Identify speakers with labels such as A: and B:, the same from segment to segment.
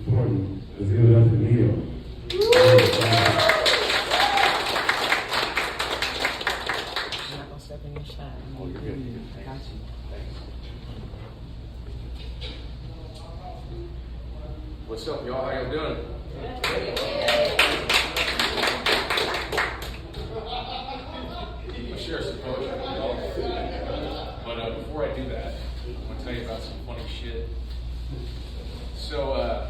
A: important as you have to kneel.
B: Step in your shot.
C: Oh, you're good.
B: Got you.
C: Thanks. What's up, y'all? How y'all doing? I'll share some poetry with y'all. But before I do that, I want to tell you about some funny shit. So,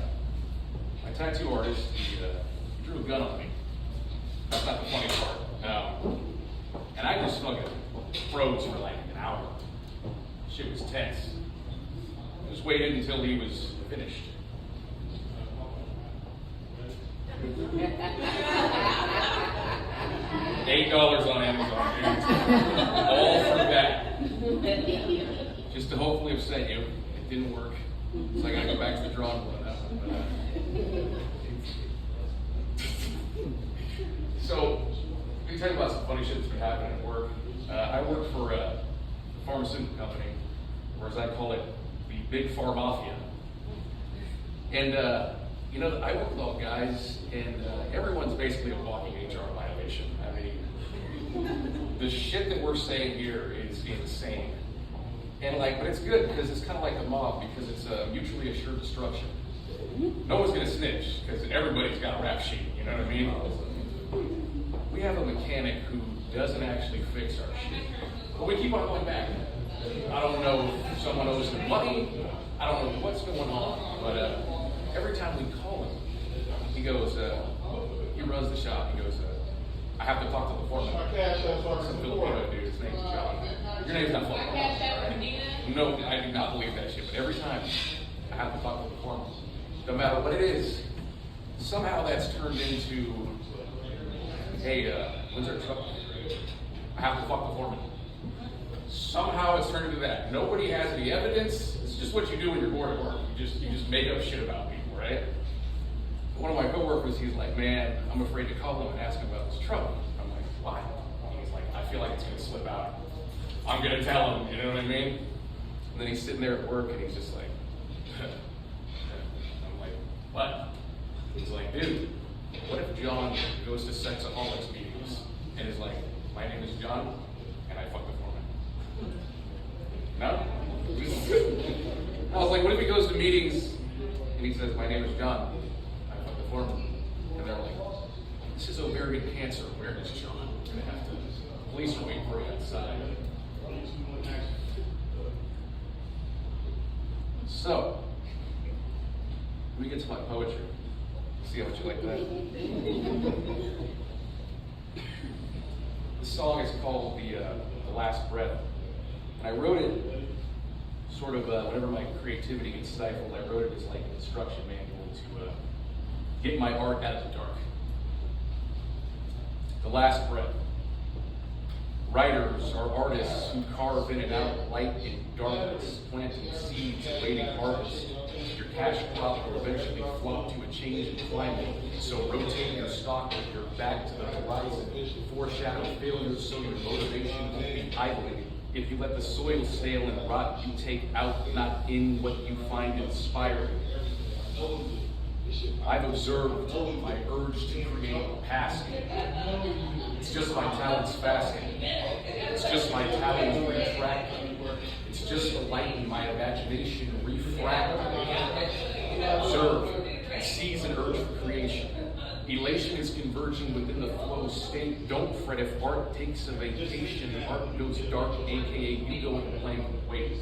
C: my tattoo artist, he drew a gun on me. That's not the funny part. And I just fucking froze for like an hour. Shit was tense. Just waited until he was finished. $8 on Amazon, dude. All for that. Just to hopefully upset you. It didn't work. So I gotta go back to the drawing board on that one. So, let me tell you about some funny shit that's been happening at work. I work for a pharmaceutical company, or as I call it, the Big Pharma Mafia. And, you know, I work with all guys, and everyone's basically a walking HR violation. I mean, the shit that we're saying here is insane. And like, but it's good because it's kind of like the mob, because it's a mutually assured destruction. No one's gonna snitch, because everybody's got a rap sheet, you know what I mean? We have a mechanic who doesn't actually fix our shit, but we keep on going back. I don't know if someone owes him money, I don't know what's going on, but every time we call him, he goes, he runs the shop, he goes, I have to talk to the foreman. Some Filipino dude, his name's John. Your name's not Foreman, right? No, I do not believe that shit, but every time I have to talk to the foreman. No matter what it is, somehow that's turned into, hey, when's our truck? I have to fuck the foreman. Somehow it's turned into that. Nobody has any evidence. It's just what you do when you're bored at work. You just make up shit about people, right? One of my coworkers, he's like, man, I'm afraid to call him and ask him about this truck. I'm like, why? And he's like, I feel like it's gonna slip out. I'm gonna tell him, you know what I mean? And then he's sitting there at work and he's just like, I'm like, what? He's like, dude, what if John goes to sexaholics meetings and is like, my name is John and I fuck the foreman? No? I was like, what if he goes to meetings and he says, my name is John, I fuck the foreman? And they're like, this is ovarian cancer awareness, John. We're gonna have to, police are waiting for you outside. So, let me get to my poetry. See how much you like that? This song is called The Last Breath. And I wrote it sort of whenever my creativity gets stifled, I wrote it as like an instruction manual to get my art out of the dark. The last breath. Writers are artists who carve in and out light and darkness, planting seeds, awaiting harvest. Your cash crop will eventually float to a change in climate. So rotate your stock with your back to the horizon. Foreshadow failure so your motivation won't be idling. If you let the soil stale and rot, you take out, not in, what you find inspiring. I've observed my urge to create passing. It's just my talents fasting. It's just my talents retracting. It's just the light in my imagination refracting. Observe, seize an urge for creation. Elation is converging within the flow state. Don't fret if art takes a vacation. Art goes dark, aka you go into blank wait.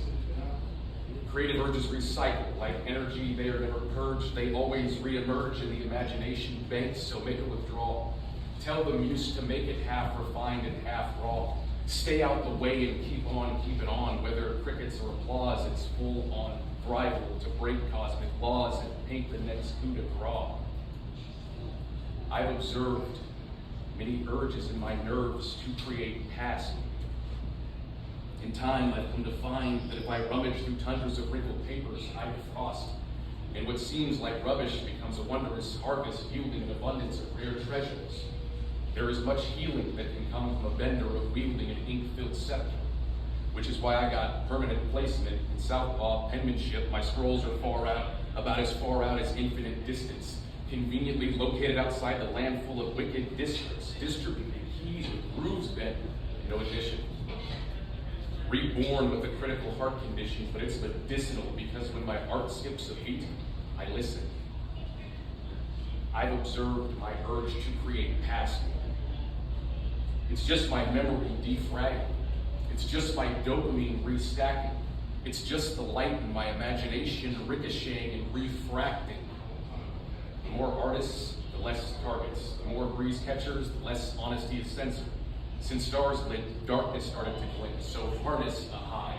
C: Creative urges recycle. Like energy, they are never purged. They always reemerge in the imagination banks, so make a withdrawal. Tell the muse to make it half refined and half raw. Stay out the way and keep on keeping on. Whether crickets or applause, it's full on bridle to break cosmic laws and paint the next coup de grace. I've observed many urges in my nerves to create passing. In time, I've come to find that if I rummage through tundras of wrinkled papers, I defrost, and what seems like rubbish becomes a wondrous harvest yielding an abundance of rare treasures. There is much healing that can come from a bender of wielding an ink-filled scepter, which is why I got permanent placement in southpaw penmanship. My scrolls are far out, about as far out as infinite distance, conveniently located outside the land full of wicked districts, distributed keys with grooves bent, no addition. Reborn with a critical heart condition, but it's medicinal because when my heart skips a beat, I listen. I've observed my urge to create past me. It's just my memory defragging. It's just my dopamine restacking. It's just the light in my imagination ricocheting and refracting. The more artists, the less targets. The more breeze catchers, the less honesty is censored. Since stars lit, darkness started to glint, so harness a high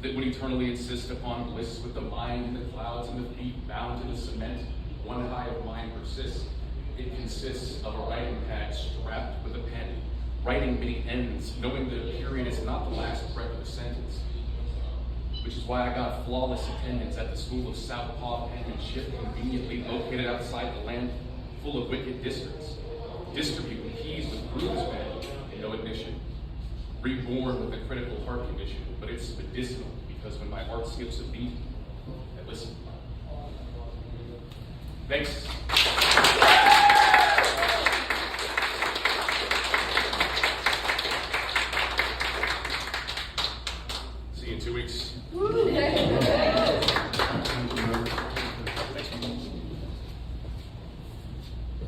C: that would eternally insist upon bliss with the mind in the clouds and the feet bound to the cement. One high of mind persists. It consists of a writing pad strapped with a pen, writing many ends, knowing that a period is not the last breath of a sentence. Which is why I got flawless attendance at the School of Southpaw Penmanship, conveniently located outside the land full of wicked districts. Distributing keys with grooves bent and no ignition. Reborn with a critical heart condition, but it's medicinal because when my heart skips a beat, I listen. Thanks. See you in 2 weeks.